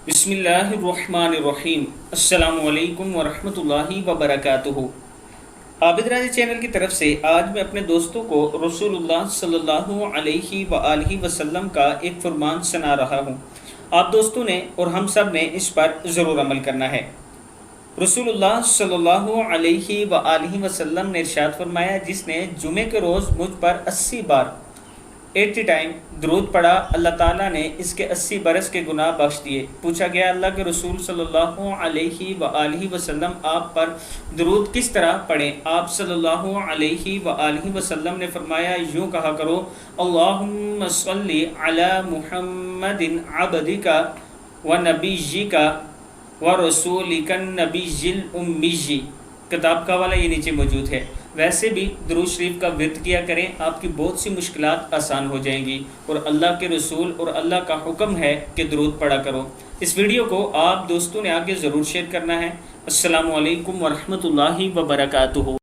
بسم اللہ الرحمن الرحیم۔ السلام علیکم ورحمۃ اللہ وبرکاتہ۔ عابد راضی چینل کی طرف سے آج میں اپنے دوستوں کو رسول اللہ صلی اللہ علیہ وآلہ وسلم کا ایک فرمان سنا رہا ہوں۔ آپ دوستوں نے اور ہم سب نے اس پر ضرور عمل کرنا ہے۔ رسول اللہ صلی اللہ علیہ وآلہ وسلم نے ارشاد فرمایا، جس نے جمعے کے روز مجھ پر 80 بار 80 ٹائم درود پڑھا، اللہ تعالیٰ نے اس کے 80 برس کے گناہ بخش دیے۔ پوچھا گیا، اللہ کے رسول صلی اللہ علیہ وآلہ وسلم آپ پر درود کس طرح پڑھیں؟ آپ صلی اللہ علیہ وآلہ وسلم نے فرمایا، یوں کہا کرو، اللہم صلی علی محمد عبدک و نبیک و رسولک النبی الامی۔ کتاب کا حوالہ یہ نیچے موجود ہے۔ ویسے بھی درود شریف کا ورد کیا کریں، آپ کی بہت سی مشکلات آسان ہو جائیں گی، اور اللہ کے رسول اور اللہ کا حکم ہے کہ درود پڑھا کرو۔ اس ویڈیو کو آپ دوستوں نے آگے ضرور شیئر کرنا ہے۔ السلام علیکم ورحمۃ اللہ وبرکاتہ۔